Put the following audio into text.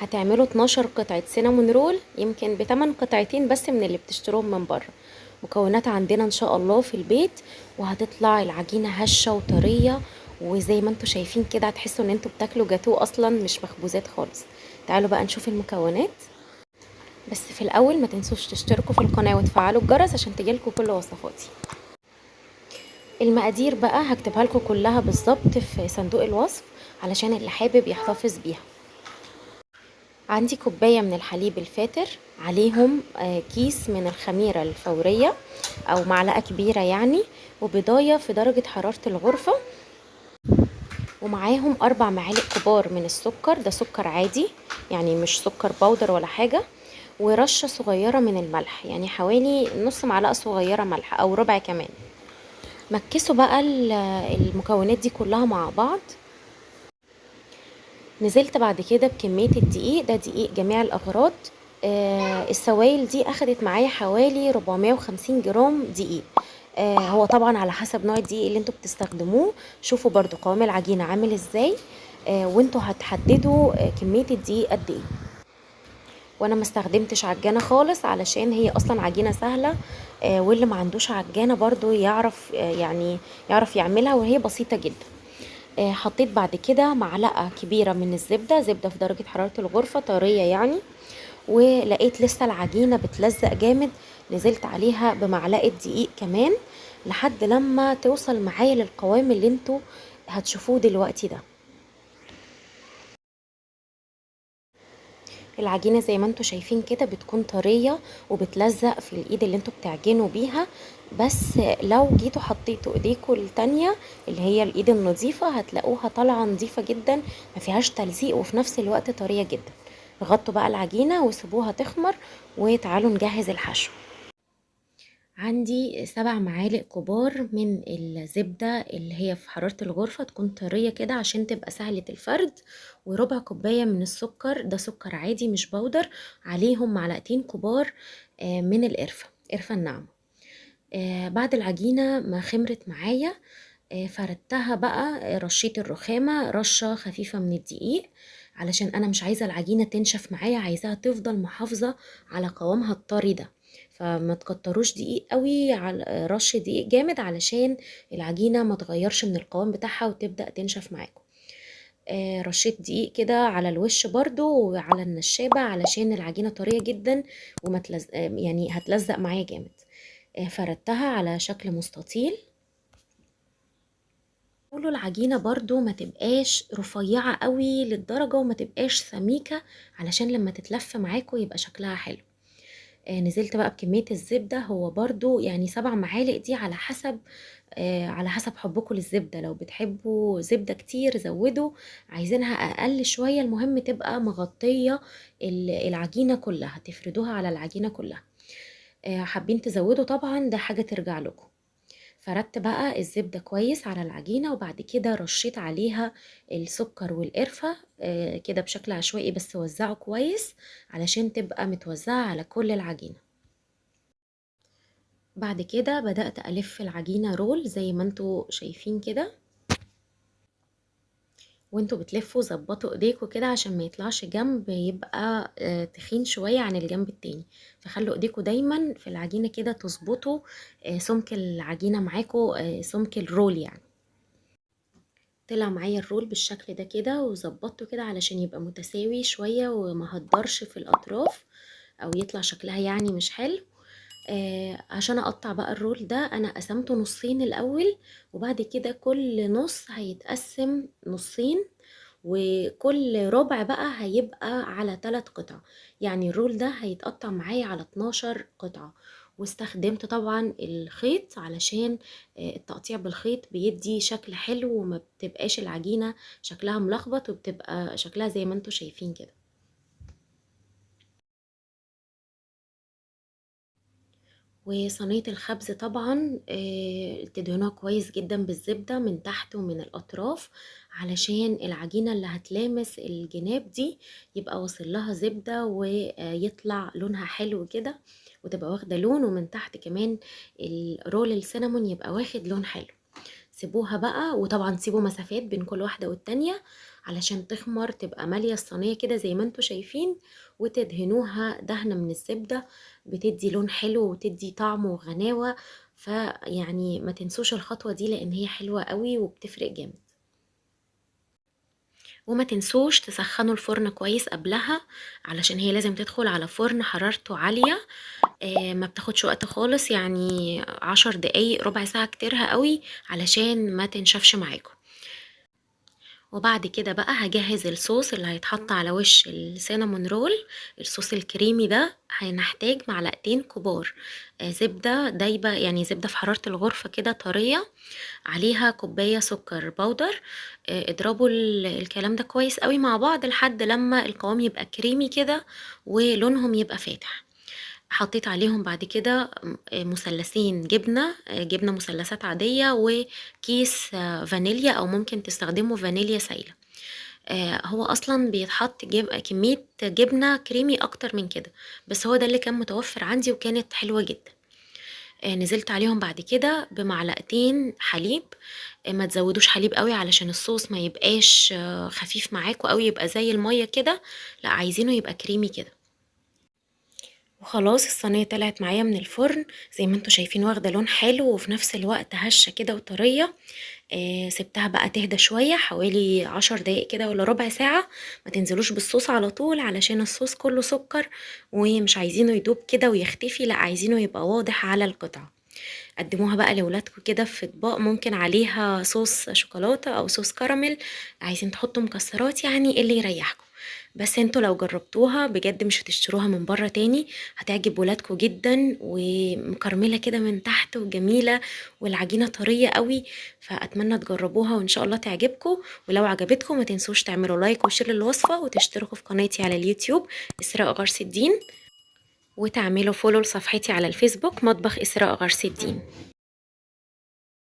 هتعملوا 12 قطعة سينامون رول، يمكن بتمن قطعتين بس من اللي بتشتروهم من بره. مكونات عندنا ان شاء الله في البيت، وهتطلع العجينة هشة وطرية، وزي ما انتوا شايفين كده هتحسوا ان انتوا بتاكلوا جاتوه اصلا، مش مخبوزات خالص. تعالوا بقى نشوف المكونات. بس في الاول ما تنسوش تشتركوا في القناة وتفعلوا الجرس عشان تجيلكوا كل وصفاتي. المقادير بقى هكتبها لكم كلها بالظبط في صندوق الوصف علشان اللي حابب يحتفظ بيها. عندي كوباية من الحليب الفاتر، عليهم كيس من الخميرة الفورية او معلقة كبيرة يعني، وبضاية في درجة حرارة الغرفة، ومعاهم 4 معالق كبار من السكر، ده سكر عادي يعني مش سكر باودر ولا حاجة، ورشة صغيرة من الملح، يعني حوالي نص معلقة صغيرة ملح او ربع كمان. مكسوا بقى المكونات دي كلها مع بعض. نزلت بعد كده بكمية الدقيق، ده دقيق جميع الأغراض. السوائل دي أخدت معايا حوالي 450 جرام دقيق. هو طبعا على حسب نوع الدقيق اللي انتوا بتستخدموه. شوفوا برضو قوام العجينة عامل ازاي، وانتوا هتحددوا كمية الدقيق قد ايه. وانا ما استخدمتش عجانة خالص علشان هي اصلا عجينة سهلة، واللي ما عندوش عجانة برضو يعرف يعني يعرف يعملها، وهي بسيطة جدا. حطيت بعد كده معلقة كبيرة من الزبدة، زبدة في درجة حرارة الغرفة طرية يعني، ولقيت لسه العجينة بتلزق جامد، نزلت عليها بمعلقة دقيق كمان لحد لما توصل معايا للقوام اللي انتوا هتشوفوه دلوقتي ده. العجينة زي ما انتوا شايفين كده بتكون طرية وبتلزق في الايد اللي انتوا بتعجنوا بيها. بس لو جيتوا حطيتوا ايديكوا التانية اللي هي الايد النظيفة هتلاقوها طالعة نظيفة جدا، ما فيهاش تلزيق، وفي نفس الوقت طرية جدا. غطوا بقى العجينة وسيبوها تخمر، وتعالوا نجهز الحشو. عندي 7 معالق كبار من الزبدة اللي هي في حرارة الغرفة، تكون طرية كده عشان تبقى سهلة الفرد، وربع كوباية من السكر، ده سكر عادي مش بودر، عليهم معلقتين كبار من القرفة، قرفة الناعمة. بعد العجينة ما خمرت معايا، فردتها بقى، رشيت الرخامة رشة خفيفة من الدقيق علشان انا مش عايزة العجينة تنشف معايا، عايزاها تفضل محافظة على قوامها الطري ده. فما تكتروش دقيق قوي، على رش دقيق جامد علشان العجينة ما تغيرش من القوام بتاعها وتبدأ تنشف معاكم. رشيت دقيق كده على الوش برضو وعلى النشابة علشان العجينة طرية جدا وما تلز... يعني هتلزق معايا جامد. فردتها على شكل مستطيل. قولوا العجينة برضو ما تبقاش رفيعة قوي للدرجة وما تبقاش سميكة، علشان لما تتلف معاكم يبقى شكلها حلو. نزلت بقى بكمية الزبدة، هو برضو يعني 7 معالق دي على حسب على حسب حبكم للزبدة، لو بتحبوا زبدة كتير زودوا، عايزينها اقل شوية، المهم تبقى مغطية العجينة كلها، تفردوها على العجينة كلها. حابين تزودوا طبعا ده حاجة ترجع لكم. فردت بقى الزبدة كويس على العجينة، وبعد كده رشيت عليها السكر والقرفة كده بشكل عشوائي، بس وزعه كويس علشان تبقى متوزعة على كل العجينة. بعد كده بدأت ألف العجينة رول زي ما انتوا شايفين كده، وانتوا بتلفوا ظبطوا ايديكوا كده عشان ما يطلعش جنب يبقى تخين شوية عن الجنب التاني. فخلوا ايديكوا دايما في العجينة كده تظبطوا سمك العجينة معاكوا، سمك الرول يعني. طلع معايا الرول بالشكل ده كده، وظبطته كده علشان يبقى متساوي شوية وما هدرش في الاطراف او يطلع شكلها يعني مش حلو. عشان اقطع بقى الرول ده انا قسمته نصين الاول، وبعد كده كل نص هيتقسم نصين، وكل ربع بقى هيبقى على 3 قطع، يعني الرول ده هيتقطع معايا على 12 قطعة. واستخدمت طبعا الخيط علشان التقطيع بالخيط بيدي شكل حلو، وما بتبقاش العجينة شكلها ملخبط، وبتبقى شكلها زي ما انتوا شايفين كده. وصينية الخبز طبعا تدهنوها كويس جدا بالزبدة من تحت ومن الأطراف، علشان العجينة اللي هتلامس الجناب دي يبقى واصل لها زبدة ويطلع لونها حلو كده، وتبقى واخدة لون، ومن تحت كمان الرول السينامون يبقى واخد لون حلو. سيبوها بقى، وطبعا سيبوا مسافات بين كل واحدة والتانية علشان تخمر، تبقى مالية الصينية كده زي ما انتوا شايفين، وتدهنوها دهنة من الزبدة، بتدي لون حلو وتدي طعم وغناوة. فيعني ما تنسوش الخطوة دي لان هي حلوة قوي وبتفرق جامد. وما تنسوش تسخنوا الفرن كويس قبلها، علشان هي لازم تدخل على فرن حرارته عالية. ما بتاخدش وقت خالص، يعني 10 دقايق ربع ساعة كتيرها قوي علشان ما تنشفش معاكم. وبعد كده بقى هجهز الصوص اللي هيتحط على وش السينامون رول. الصوص الكريمي ده هنحتاج معلقتين كبار زبدة دايبة، يعني زبدة في حرارة الغرفة كده طرية، عليها كوباية سكر بودر. اضربوا الكلام ده كويس قوي مع بعض لحد لما القوام يبقى كريمي كده ولونهم يبقى فاتح. حطيت عليهم بعد كده مثلثين جبنة، جبنة مثلثات عادية، وكيس فانيليا، او ممكن تستخدموا فانيليا سايلة. هو اصلا بيتحط كمية جبنة كريمي اكتر من كده، بس هو ده اللي كان متوفر عندي وكانت حلوة جدا. نزلت عليهم بعد كده بمعلقتين حليب. ما تزودوش حليب قوي علشان الصوص ما يبقاش خفيف معاكوا قوي، يبقى زي المية كده، لا عايزينه يبقى كريمي كده. وخلاص الصينية طلعت معايا من الفرن زي ما انتوا شايفين، واخدة لون حلو وفي نفس الوقت هشة كده وطرية. سبتها بقى تهدى شوية حوالي 10 دقايق كده ولا ربع ساعة. ما تنزلوش بالصوص على طول علشان الصوص كله سكر، ومش عايزينه يدوب كده ويختفي، لا عايزينه يبقى واضح على القطعة. قدموها بقى لولادكم كده في اطباق ممكن عليها صوص شوكولاتة او صوص كراميل، عايزين تحطوا مكسرات، يعني اللي يريحكم. بس انتوا لو جربتوها بجد مش هتشتروها من بره تاني، هتعجب ولادكم جدا، ومكرمله كده من تحت وجميله، والعجينه طريه قوي. فاتمنى تجربوها وان شاء الله تعجبكم. ولو عجبتكم ما تنسوش تعملوا لايك وشير للوصفه، وتشتركوا في قناتي على اليوتيوب اسراء غرس الدين، وتعملوا فولو لصفحتي على الفيسبوك مطبخ اسراء غرس الدين.